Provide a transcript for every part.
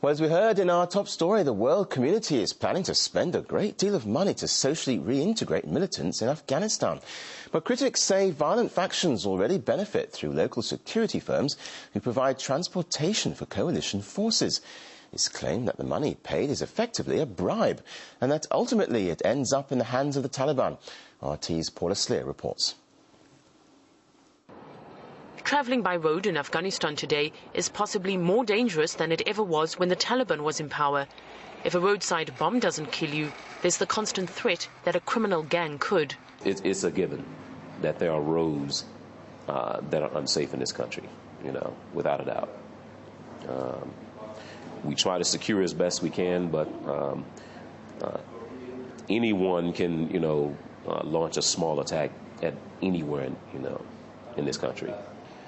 Well, as we heard in our top story, the world community is planning to spend a great deal of money to socially reintegrate militants in Afghanistan. But critics say violent factions already benefit through local security firms who provide transportation for coalition forces. It's claimed that the money paid is effectively a bribe and that ultimately it ends up in the hands of the Taliban. RT's Paula Sleer reports. Travelling by road in Afghanistan today is possibly more dangerous than it ever was when the Taliban was in power. If a roadside bomb doesn't kill you, there's the constant threat that a criminal gang could. It's a given that there are roads that are unsafe in this country, without a doubt. We try to secure as best we can, but anyone can, launch a small attack at anywhere, in this country.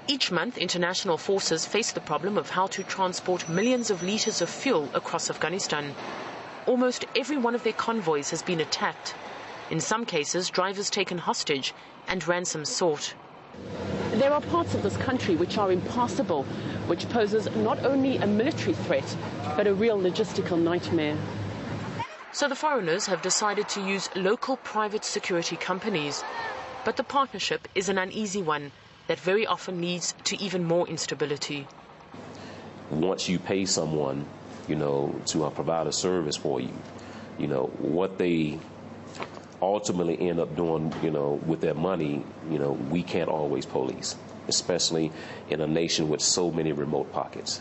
Each month, international forces face the problem of how to transport millions of litres of fuel across Afghanistan. Almost every one of their convoys has been attacked. In some cases, drivers taken hostage and ransom sought. There are parts of this country which are impassable, which poses not only a military threat, but a real logistical nightmare. So the foreigners have decided to use local private security companies. But the partnership is an uneasy one that very often leads to even more instability. Once you pay someone, to provide a service for you, what they ultimately end up doing, with their money, we can't always police, especially in a nation with so many remote pockets.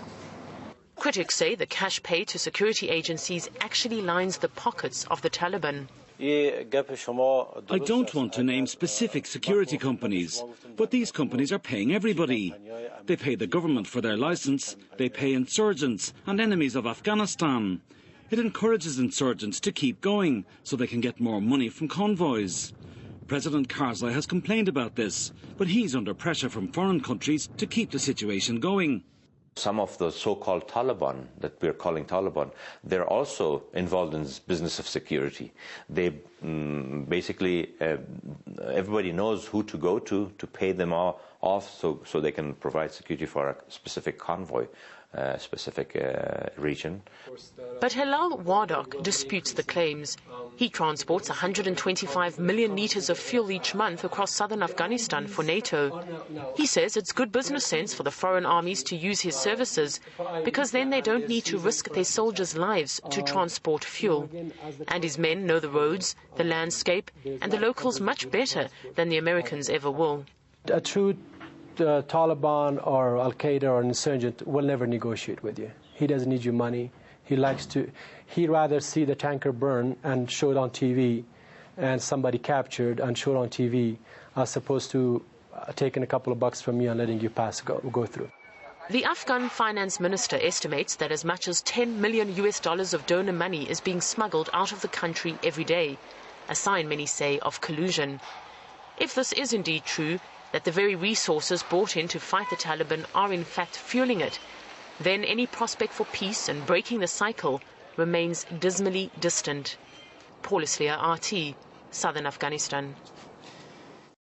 Critics say the cash paid to security agencies actually lines the pockets of the Taliban. I don't want to name specific security companies, but these companies are paying everybody. They pay the government for their license, they pay insurgents and enemies of Afghanistan. It encourages insurgents to keep going so they can get more money from convoys. President Karzai has complained about this, but he's under pressure from foreign countries to keep the situation going. Some of the so-called Taliban, that we're calling Taliban, they're also involved in this business of security. They basically, everybody knows who to go to pay them off so they can provide security for a specific convoy, specific region. But Hilal Wardok disputes the claims. He transports 125 million litres of fuel each month across southern Afghanistan for NATO. He says it's good business sense for the foreign armies to use his services because then they don't need to risk their soldiers' lives to transport fuel. And his men know the roads, the landscape and the locals much better than the Americans ever will. A true Taliban or Al-Qaeda or an insurgent will never negotiate with you. He doesn't need your money. He'd rather see the tanker burn and show it on TV and somebody captured and show it on TV as opposed to taking a couple of bucks from you and letting you go through. The Afghan finance minister estimates that as much as $10 million of donor money is being smuggled out of the country every day, a sign, many say, of collusion. If this is indeed true, that the very resources brought in to fight the Taliban are in fact fueling it, then any prospect for peace and breaking the cycle remains dismally distant. Paula Sleer, RT, Southern Afghanistan.